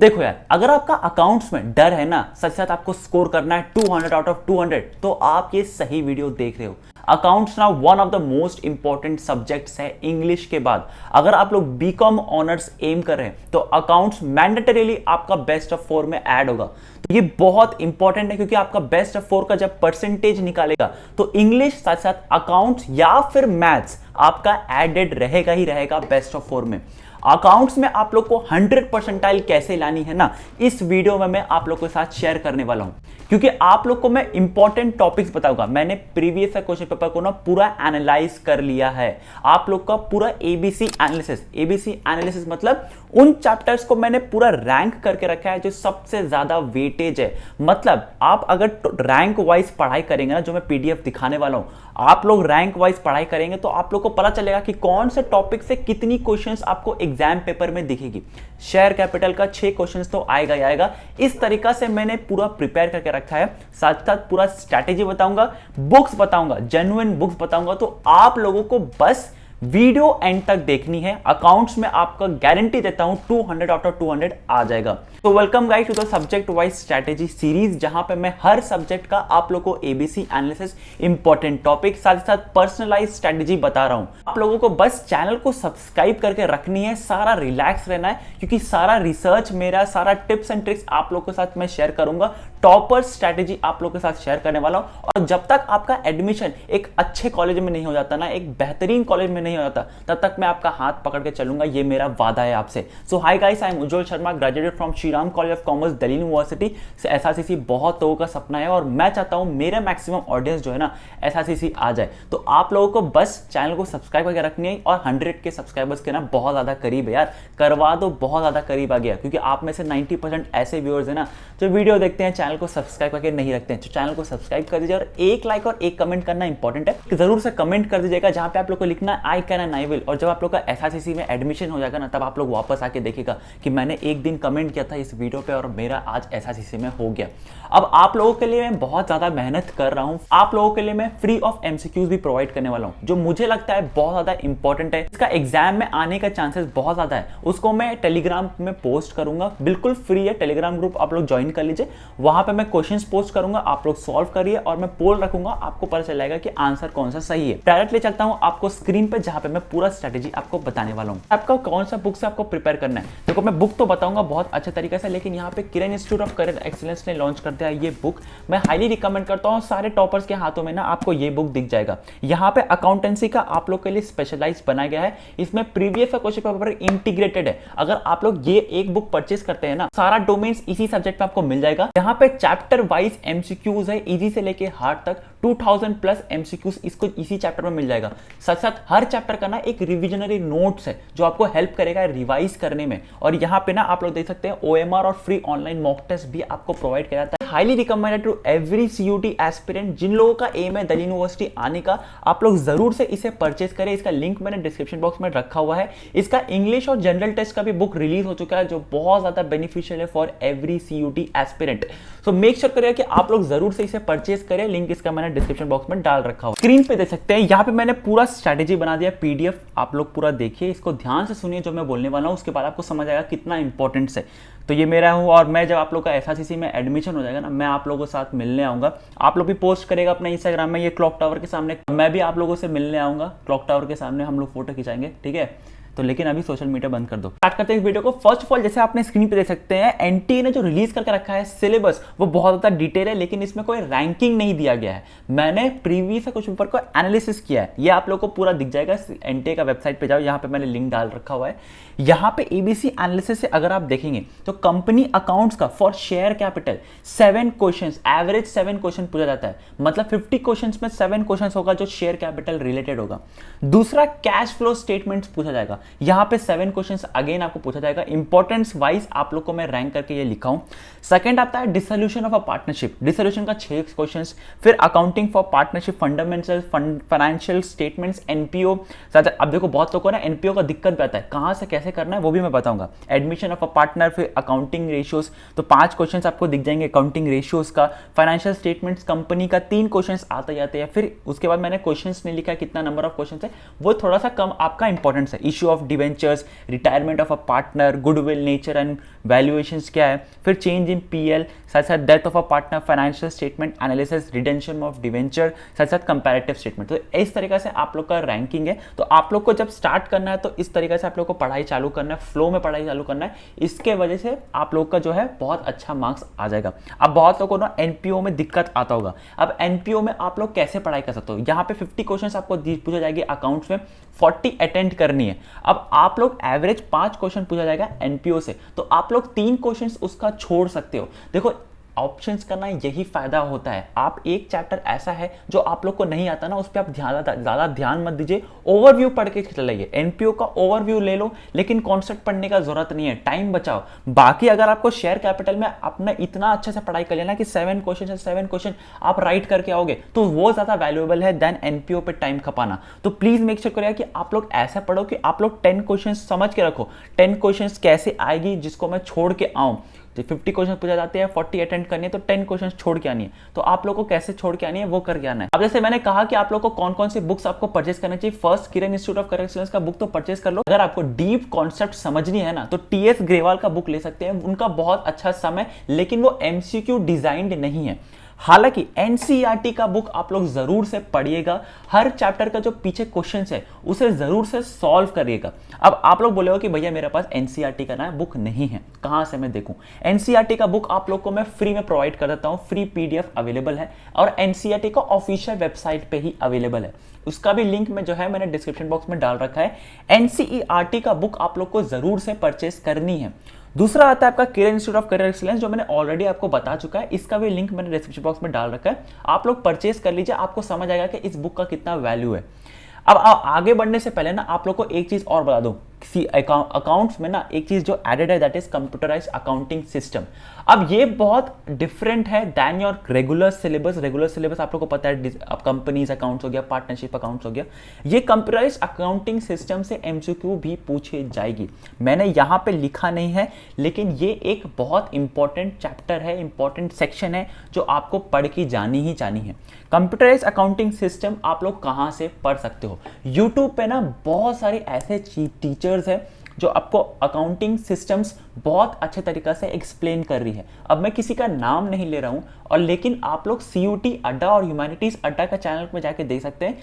देखो यार, अगर आपका अकाउंट्स में डर है ना, सच साथ आपको स्कोर करना है 200 आउट ऑफ 200, तो आप ये सही वीडियो देख रहे हो। अकाउंट्स ना one of the most important subjects है इंग्लिश के बाद। अगर आप लोग बीकॉम ऑनर्स एम कर रहे हैं तो अकाउंट्स मैंडेटरीली आपका बेस्ट ऑफ 4 में ऐड होगा। तो ये बहुत इंपॉर्टेंट है क्योंकि आपका बेस्ट ऑफ 4 का जब परसेंटेज निकालेगा तो इंग्लिश साथ साथ अकाउंट्स या फिर मैथ्स आपका एडेड रहेगा ही रहेगा बेस्ट ऑफ 4 में। अकाउंट्स में आप लोग को 100 परसेंटाइल कैसे लानी है ना, इस वीडियो में मैं आप लोग के साथ शेयर करने वाला हूं, क्योंकि आप लोग को मैं इंपॉर्टेंट टॉपिक्स बताऊंगा। मैंने प्रीवियस क्वेश्चन पेपर को ना पूरा एनालाइज कर लिया है। आप लोग का पूरा एबीसी एनालिसिस मतलब उन चैप्टर्स को मैंने पूरा रैंक करके रखा है जो सबसे ज्यादा वेटेज है। मतलब आप अगर रैंक वाइज पढ़ाई करेंगे ना, जो मैं पीडीएफ दिखाने वाला हूं, आप लोग रैंक वाइज पढ़ाई करेंगे तो आप लोग को पता चलेगा कि कौन से टॉपिक से कितनी क्वेश्चंस आपको एग्जाम पेपर में दिखेगी। शेयर कैपिटल का 6 क्वेश्चंस तो आएगा ही आएगा। इस तरीका से मैंने पूरा प्रिपेयर करके रखा है। साथ साथ पूरा स्ट्रैटेजी बताऊंगा, बुक्स बताऊंगा, जेन्युइन बुक्स बताऊंगा। तो आप लोगों को बस वीडियो एंड तक देखनी है। अकाउंट्स में आपका गारंटी देता हूं 200 आउट ऑफ 200 आ जाएगा। तो welcome guys to the subject wise strategy series, जहां पे मैं हर सब्जेक्ट का आप लोगों को एबीसी एनालिसिस, इंपॉर्टेंट टॉपिक, साथ ही साथ पर्सनलाइज स्ट्रैटेजी बता रहा हूं। आप लोगों को बस चैनल को सब्सक्राइब करके रखनी है, सारा रिलैक्स रहना है, क्योंकि सारा रिसर्च मेरा, सारा टिप्स एंड ट्रिक्स आप लोगों के साथ मैं शेयर करूंगा। टॉपर स्ट्रैटेजी आप लोगों के साथ शेयर करने वाला हूं। और जब तक आपका एडमिशन एक अच्छे कॉलेज में नहीं हो जाता ना, एक बेहतरीन कॉलेज में नहीं हो जाता, तब तक मैं आपका हाथ पकड़ के चलूंगा। ये मेरा वादा है आपसे। So hi guys, I am Ujjwal Sharma, graduated from Shri Ram college of commerce, Delhi university. SRCC बहुत लोगों का सपना है और मैं चाहता हूं मेरा मैक्सिमम ऑडियंस जो है ना एसआरसीसी आ जाए। तो आप लोगों को बस चैनल को सब्सक्राइब करके रखनी है। और 100 के सब्सक्राइबर्स के ना बहुत ज्यादा करीब है यार, करवा दो, बहुत ज्यादा करीब आ गया। क्योंकि आप में से 90% ऐसे व्यूअर्स है ना जो वीडियो देखते हैं, चैनल को सब्सक्राइब करके नहीं रखते हैं। तो चैनल को सब्सक्राइब कर दीजिए और एक लाइक और एक कमेंट करना इंपॉर्टेंट है। जरूर से कमेंट कर दीजिएगा जहां पे आप लोग को लिखना है I can and I will. और जब आप लोग का एसआरसीसी में एडमिशन हो जाएगा ना, तब आप लोग वापस आके देखिएगा कि मैंने एक दिन कमेंट किया था इस वीडियो पे और मेरा आज एसआरसीसी में हो गया। अब आप लोगों के लिए मैं बहुत ज्यादा मेहनत कर रहा हूं। आप लोगों के लिए मैं फ्री ऑफ एमसीक्यूज भी प्रोवाइड करने वाला हूं, जो मुझे लगता है बहुत ज्यादा इंपॉर्टेंट है। इसका एग्जाम में आने का चांसेस बहुत ज्यादा है। उसको मैं टेलीग्राम में पोस्ट करूंगा, बिल्कुल फ्री है। टेलीग्राम ग्रुप आप लोग ज्वाइन कर लीजिए। वहां पे मैं क्वेश्चंस पोस्ट करूंगा, आप लोग सॉल्व करिए और मैं पोल रखूंगा। आपको पता चलेगा कि आंसर कौन सा सही है। डायरेक्टली चलता हूं आपको स्क्रीन पे, जहां पे मैं पूरा स्ट्रेटेजी आपको बताने वाला हूं। आपका कौन सा बुक से आपको प्रिपेयर करना है। देखो, मैं बुक तो बताऊंगा बहुत अच्छे तरीके से, लेकिन यहाँ पे किरण इंस्टीट्यूट ऑफ करियर एक्सीलेंस ने लॉन्च कर दिया है ये बुक। मैं हाईली रिकमेंड करता हूँ। सारे टॉपर्स के हाथों में ना आपको ये बुक दिख जाएगा। यहाँ पे अकाउंटेंसी का आप लोग के लिए स्पेशलाइज बनाया गया है। इसमें प्रीवियस क्वेश्चन पेपर इंटीग्रेटेड है। अगर आप लोग ये एक बुक परचेस करते हैं ना, सारा डोमेन्स इसी सब्जेक्ट में आपको मिल जाएगा। यहाँ पे चैप्टर वाइज एमसीक्यूज है, इजी से लेके हार्ड तक। 2000 प्लस एमसीक्यूज इसको इसी चैप्टर में मिल जाएगा। साथ साथ हर चैप्टर का ना एक रिविजनरी नोट्स है जो आपको हेल्प करेगा रिवाइज करने में। और यहाँ पे ना आप लोग देख सकते हैं ओएमआर और फ्री ऑनलाइन मॉक टेस्ट भी आपको प्रोवाइड किया जाता है। Highly recommended to every CUT aspirant. जिन लोगों का एम है दिल्ली यूनिवर्सिटी आने का, आप लोग जरूर से इसे परचेज करें। इसका लिंक मैंने डिस्क्रिप्शन बॉक्स में रखा हुआ है। इसका इंग्लिश और जनरल टेस्ट का भी बुक रिलीज हो चुका है, जो बहुत ज्यादा बेनिफिशियल है for every CUT aspirant. So make sure करिए कि आप लोग जरूर से इसे परचेज करें। लिंक इसका मैंने डिस्क्रिप्शन बॉक्स में डाल रखा हुआ। स्क्रीन पे देख सकते हैं, यहाँ पे मैंने पूरा स्ट्रैटेजी बना दिया पीडीएफ। आप लोग पूरा देखिए, इसको ध्यान से सुनिए जो मैं बोलने वाला हूँ, उसके बाद आपको समझ आएगा कितना इंपॉर्टेंट है। तो ये मेरा हूँ, और मैं जब आप लोग का एसआरसीसी में एडमिशन हो जाएगा ना, मैं आप लोगों के साथ मिलने आऊंगा। आप लोग भी पोस्ट करेगा अपने इंस्टाग्राम में ये क्लॉक टावर के सामने, मैं भी आप लोगों से मिलने आऊंगा क्लॉक टावर के सामने। हम लोग फोटो खिंचाएंगे, ठीक है। तो लेकिन अभी सोशल मीडिया बंद कर दो। स्टार्ट करते हैं इस वीडियो को। फर्स्ट ऑफ ऑल, जैसे आपने स्क्रीन पे देख सकते हैं, एनटीए ने जो रिलीज करके रखा है सिलेबस, वो बहुत ज्यादा डिटेल है, लेकिन इसमें कोई रैंकिंग नहीं दिया गया है। मैंने प्रीवियस कुछ पेपर को एनालिसिस किया है, ये आप लोग को पूरा दिख जाएगा। एनटीए का वेबसाइट पे जाओ, यहाँ पे मैंने लिंक डाल रखा हुआ है। यहाँ पे एबीसी एनालिसिस से अगर आप देखेंगे तो कंपनी अकाउंट्स का for share capital 7 questions, average 7 question पूछा जाता है। मतलब 50 क्वेश्चंस में 7 क्वेश्चंस होगा जो शेयर कैपिटल रिलेटेड होगा। दूसरा, कैश फ्लो स्टेटमेंट्स पूछा जाएगा। यहाँ पे 7 क्वेश्चंस अगेन आपको पूछा जाएगा। इंपॉर्टेंस वाइज आप लोग को मैं रैंक करके ये लिखा हूं। सेकंड आता है dissolution of a partnership. Dissolution का 6 क्वेश्चंस। फिर accounting for partnership fundamental, financial statements, NPO. अब देखो, बहुत लोगों को ना एनपीओ का दिक्कत भी आता है, कहां से कैसे करना है वो भी मैं बताऊंगा। एडमिशन ऑफ अ पार्टनर, फिर अकाउंटिंग रेशियोज, तो 5 क्वेश्चंस आपको दिख जाएंगे अकाउंटिंग रेशियोज का। फाइनेंशियल स्टेटमेंट्स कंपनी का 3 क्वेश्चंस आते जाते हैं। फिर उसके बाद मैंने क्वेश्चंस नहीं लिखा, कितना नंबर ऑफ क्वेश्चंस है वो थोड़ा सा कम आपका इंपॉर्टेंस है। Issue of debentures, retirement of a partner, goodwill, nature and valuations क्या है, फिर चेंज इन पीएल, साथ साथ death of a partner, financial statement analysis, redemption of debenture, साथ साथ कंपैरेटिव स्टेटमेंट। तो इस तरीके से आप लोग का रैंकिंग है। तो आप लोग को जब स्टार्ट करना है तो इस तरीके से आप लोग को पढ़ाई चालू करना है, फ्लो में पढ़ाई चालू करना है। इसके वजह से आप लोग का जो है बहुत अच्छा मार्क्स आ जाएगा। अब बहुत लोगों को ना एनपीओ में दिक्कत आता होगा। अब एनपीओ में आप लोग कैसे पढ़ाई कर सकते हो? यहाँ पे 50 क्वेश्चंस आपको पूछा जाएगी अकाउंट्स में, 40 अटेंड करनी है। अब आप लोग एवरेज 5 क्वेश्चन पूछा जाएगा एनपीओ से, तो आप लोग 3 क्वेश्चंस उसका छोड़ सकते हो। देखो ऑप्शंस करना यही फायदा होता है। आप एक चैप्टर ऐसा है जो आप लोग को नहीं आता ना, उस पर आप ज्यादा ध्यान मत दीजिए, ओवरव्यू पढ़ के चलाइए। एनपीओ का ओवरव्यू ले लो, लेकिन कॉन्सेप्ट पढ़ने का जरूरत नहीं है, टाइम बचाओ। बाकी अगर आपको शेयर कैपिटल में अपना इतना अच्छे से पढ़ाई कर लेना कि 7 क्वेश्चन 7 क्वेश्चन आप राइट करके आओगे, तो वो ज्यादा वैल्यूएबल है देन एनपीओ पे टाइम खपाना। तो प्लीज मेक श्योर करिए कि आप लोग ऐसा पढ़ो कि आप लोग 10 क्वेश्चन समझ के रखो। 10 क्वेश्चन कैसे आएगी जिसको मैं छोड़ के आऊं। 50 क्वेश्चन पूछा जाते हैं, 40 अटेंड करनी है, तो 10 क्वेश्चन छोड़ के आनी है। तो आप लोगों को कैसे छोड़ के आनी है वो करके आना है। अब जैसे मैंने कहा कि आप लोग को कौन कौन सी बुक्स आपको परचेस करनी चाहिए। First, Kiran institute of career excellence का बुक तो परचेस कर लो। अगर आपको डीप कॉन्सेप्ट समझनी है ना, तो टीएस ग्रेवाल का बुक ले सकते हैं। उनका बहुत अच्छा समय, लेकिन वो एमसीक्यू डिजाइंड नहीं है। हालांकि एनसीईआरटी का बुक आप लोग जरूर से पढ़िएगा। हर चैप्टर का जो पीछे क्वेश्चन है उसे जरूर से सॉल्व करिएगा। अब आप लोग बोलेगा कि भैया मेरे पास एनसीईआरटी का ना बुक नहीं है, कहां से मैं देखूं? एनसीईआरटी का बुक आप लोग को मैं फ्री में प्रोवाइड कर देता हूं। फ्री पीडीएफ अवेलेबल है और एनसीईआरटी का ऑफिशियल वेबसाइट पे ही अवेलेबल है। उसका भी लिंक में जो है मैंने डिस्क्रिप्शन बॉक्स में डाल रखा है। एनसीईआरटी का बुक आप लोग को जरूर से परचेस करनी है। दूसरा आता है आपका किरण इंस्टीट्यूट ऑफ करियर एक्सीलेंस, जो मैंने ऑलरेडी आपको बता चुका है। इसका भी लिंक मैंने डिस्क्रिप्शन बॉक्स में डाल रखा है। आप लोग परचेस कर लीजिए, आपको समझ आएगा कि इस बुक का कितना वैल्यू है। अब आगे बढ़ने से पहले ना आप लोग को एक चीज और बता दूं। अकाउंट्स में ना एक चीज जो एडेड है, that is computerised accounting system. अब ये बहुत डिफरेंट है then your regular syllabus. Regular syllabus आप लोग को पता है, अब कंपनीज अकाउंट्स हो गया, पार्टनरशिप अकाउंट्स हो गया। ये कंप्यूटराइज्ड अकाउंटिंग सिस्टम से एमसीक्यू भी पूछे जाएगी। मैंने यहां पे लिखा नहीं है, लेकिन ये एक बहुत इंपॉर्टेंट चैप्टर है, इंपॉर्टेंट सेक्शन है जो आपको पढ़ के जानी ही जानी है। कंप्यूटराइज्ड अकाउंटिंग सिस्टम आप लोग कहां से पढ़ सकते हो? यूट्यूब पे ना बहुत सारे ऐसे टीचर्स है जो आपको अकाउंटिंग सिस्टम्स बहुत अच्छे तरीके से एक्सप्लेन कर रही है। अब मैं किसी का नाम नहीं ले रहा हूं, और लेकिन आप लोग सीयूटी अड्डा और ह्यूमैनिटीज अड्डा का चैनल में जाके देख सकते हैं।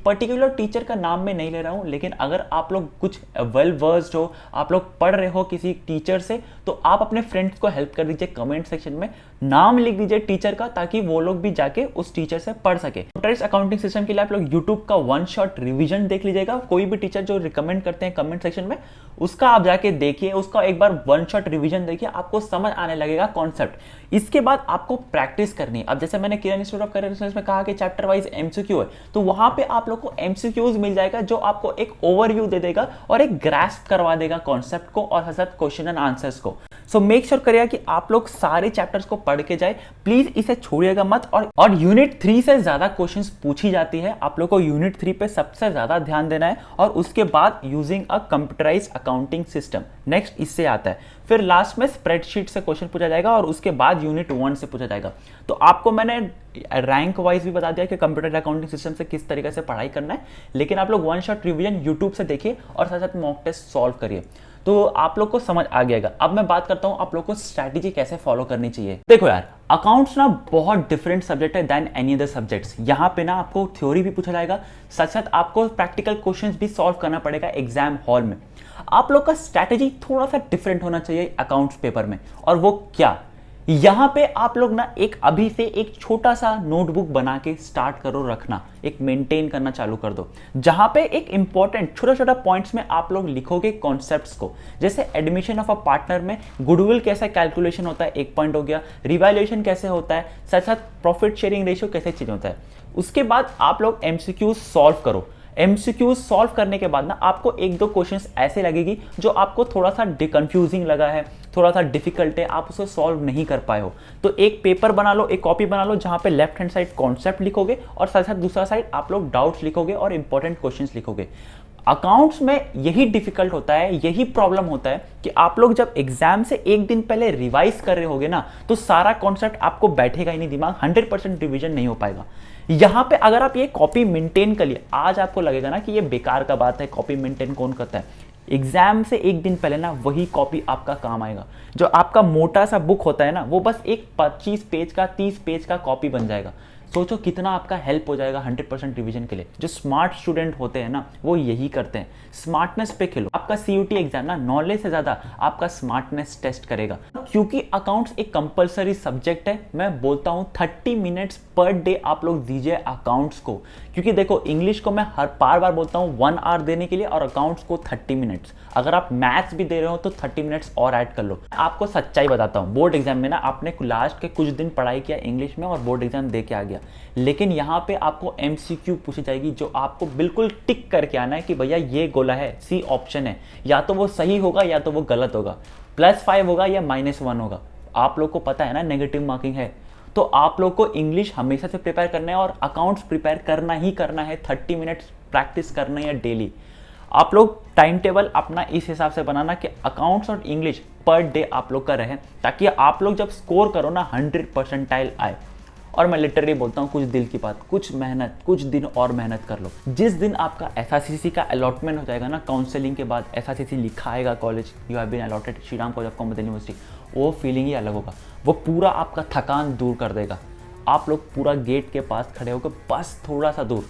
पर्टिकुलर टीचर का नाम मैं नहीं ले रहा हूं, लेकिन अगर आप लोग कुछ वेल वर्स्ड हो, आप लोग पढ़ रहे हो किसी टीचर से, तो आप अपने फ्रेंड्स को हेल्प कर दीजिए। कमेंट सेक्शन में नाम लिख दीजिए टीचर का, ताकि वो लोग भी जाके उस टीचर से पढ़ सके। कंप्यूटराइज्ड अकाउंटिंग सिस्टम के लिए आप लोग यूट्यूब का 1 शॉट रिवीजन देख लीजिएगा। कोई भी टीचर जो रिकमेंड करते हैं कमेंट सेक्शन में, उसका आप जाके देखिए, उसका एक बार 1 शॉट रिवीजन देखिए, आपको समझ आने लगेगा कॉन्सेप्ट। इसके बाद आपको प्रैक्टिस करनी है। अब जैसे मैंने किरण इंस्टीट्यूट ऑफ करियर एक्सीलेंस में कहा कि चैप्टर वाइज एमसीक्यू है, तो वहां पे आप लोग को एमसीक्यूज मिल जाएगा जो आपको एक ओवरव्यू दे देगा और एक ग्रास्प करवा देगा कॉन्सेप्ट को और साथ क्वेश्चन एंड आंसर्स को। सो मेक श्योर करिएगा कि आप लोग सारे चैप्टर्स को पढ़ के जाए, प्लीज इसे छोड़िएगा मत। और यूनिट 3 से ज्यादा क्वेश्चंस पूछी जाती है, आप लोग को यूनिट 3 पे सबसे ज्यादा ध्यान देना है, और उसके बाद using a computerised accounting system next इससे आता है। फिर लास्ट में स्प्रेडशीट से क्वेश्चन पूछा जाएगा, और उसके बाद यूनिट 1 से पूछा जाएगा। तो आपको मैंने रैंक वाइज भी बता दिया कि कंप्यूटर अकाउंटिंग सिस्टम से किस तरीके से पढ़ाई करना है, लेकिन आप लोग 1 शॉट रिवीजन यूट्यूब से देखिए और साथ साथ मॉक टेस्ट सॉल्व करिए, तो आप लोग को समझ आ गएगा। अब मैं बात करता हूं आप लोग को स्ट्रैटेजी कैसे फॉलो करनी चाहिए। देखो यार, अकाउंट्स ना बहुत डिफरेंट सब्जेक्ट है देन एनी अदर सब्जेक्ट्स। यहाँ पे ना आपको थ्योरी भी पूछा जाएगा, साथ साथ आपको प्रैक्टिकल क्वेश्चंस भी सॉल्व करना पड़ेगा एग्जाम हॉल में। आप लोग का स्ट्रैटेजी थोड़ा सा डिफरेंट होना चाहिए अकाउंट्स पेपर में, और वो क्या? यहां पे आप लोग ना अभी से एक छोटा सा नोटबुक बना के स्टार्ट करो रखना, एक मेंटेन करना चालू कर दो, जहां पे एक इंपॉर्टेंट छोटा छोटा पॉइंट्स में आप लोग लिखोगे कॉन्सेप्ट्स को। जैसे एडमिशन ऑफ अ पार्टनर में गुडविल कैसे कैलकुलेशन होता है, एक पॉइंट हो गया। रिवैल्यूएशन कैसे होता है, साथ साथ प्रॉफिट शेयरिंग रेशियो कैसे चेंज होता है। उसके बाद आप लोग एमसीक्यू सॉल्व करो। एमसीक्यू सॉल्व करने के बाद ना आपको 1-2 क्वेश्चंस ऐसे लगेगी जो आपको थोड़ा सा कंफ्यूजिंग लगा है, थोड़ा सा डिफिकल्ट है, आप उसे सॉल्व नहीं कर पाए हो, तो एक पेपर बना लो, एक कॉपी बना लो, जहां पे लेफ्ट हैंड साइड कॉन्सेप्ट लिखोगे और साथ साथ दूसरा साइड आप लोग डाउट्स लिखोगे और इंपॉर्टेंट क्वेश्चंस लिखोगे। अकाउंट्स में यही डिफिकल्ट होता है, यही प्रॉब्लम होता है कि आप लोग जब एग्जाम से एक दिन पहले रिवाइज कर रहे होगे ना, तो सारा कॉन्सेप्ट आपको बैठेगा ही नहीं दिमाग, 100% रिवीजन नहीं हो पाएगा। यहां पे अगर आप ये कॉपी मेंटेन कर लिए, आज आपको लगेगा ना कि ये बेकार का बात है, कॉपी मेंटेन कौन करता है, एग्जाम से एक दिन पहले ना वही कॉपी आपका काम आएगा। जो आपका मोटा सा बुक होता है ना, वो बस एक 25 पेज का 30 पेज का कॉपी बन जाएगा। सोचो कितना आपका हेल्प हो जाएगा 100% रिवीजन के लिए। जो स्मार्ट स्टूडेंट होते हैं ना, वो यही करते हैं, स्मार्टनेस पे खेलो। आपका सीयूटी एग्जाम ना नॉलेज से ज्यादा आपका स्मार्टनेस टेस्ट करेगा। क्योंकि अकाउंट्स एक कंपलसरी सब्जेक्ट है, मैं बोलता हूँ 30 मिनट्स पर डे आप लोग दीजिए अकाउंट्स को। क्योंकि देखो, इंग्लिश को मैं हर बार बार बोलता हूँ 1 आवर देने के लिए, और अकाउंट्स को 30 मिनट्स। अगर आप मैथ्स भी दे रहे हो तो 30 मिनट्स और ऐड कर लो। आपको सच्चाई बताता हूँ, बोर्ड एग्जाम में ना आपने लास्ट के कुछ दिन पढ़ाई किया इंग्लिश में और बोर्ड एग्जाम दे के आ गया, लेकिन यहाँ पे आपको एमसीक्यू पूछी जाएगी, जो आपको बिल्कुल टिक करके आना है कि भैया ये गोला है, सी ऑप्शन है, या तो वो सही होगा या तो वो गलत होगा, +5 होगा या -1 होगा। आप लोग को पता है ना नेगेटिव मार्किंग है। तो आप लोग को इंग्लिश हमेशा से प्रिपेयर करना है और अकाउंट्स प्रिपेयर करना ही करना है। 30 मिनट्स प्रैक्टिस करना है डेली। आप लोग टाइम टेबल अपना इस हिसाब से बनाना कि अकाउंट्स और इंग्लिश पर डे आप लोग का रहे, ताकि आप लोग जब स्कोर करो ना 100 परसेंटाइल आए। और मैं बोलता हूँ कुछ दिल की बात, कुछ मेहनत, कुछ दिन और मेहनत कर लो। जिस दिन आपका एसआरसीसी का अलॉटमेंट हो जाएगा ना, काउंसलिंग के बाद एसआरसीसी लिखा आएगा, college you have been allotted Shri Ram college of Commerce university, वो फीलिंग ही अलग होगा। वो पूरा आपका थकान दूर कर देगा। आप लोग पूरा गेट के पास खड़े होकर बस थोड़ा सा दूर,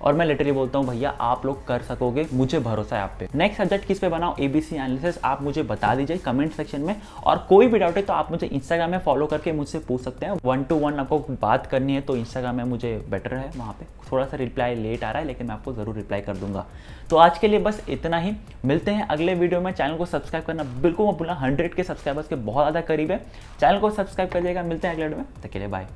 और मैं लिटरली बोलता हूँ भैया आप लोग कर सकोगे, मुझे भरोसा है आप पे। नेक्स्ट सब्जेक्ट किस पे बनाओ एबीसी एनालिसिस, आप मुझे बता दीजिए कमेंट सेक्शन में। और कोई भी डाउट है तो आप मुझे इंस्टाग्राम में फॉलो करके मुझसे पूछ सकते हैं। 1 to 1 आपको बात करनी है तो इंस्टाग्राम में मुझे बेटर है, वहाँ पे थोड़ा सा रिप्लाई लेट आ रहा है, लेकिन मैं आपको ज़रूर रिप्लाई कर दूंगा। तो आज के लिए बस इतना ही, मिलते हैं अगले वीडियो में। चैनल को सब्सक्राइब करना बिल्कुल मत भूलना, 100 के सब्सक्राइबर्स के बहुत ज़्यादा करीब है। चैनल को सब्सक्राइब करिएगा, मिलते हैं अगले वीडियो में, तब के लिए बाय।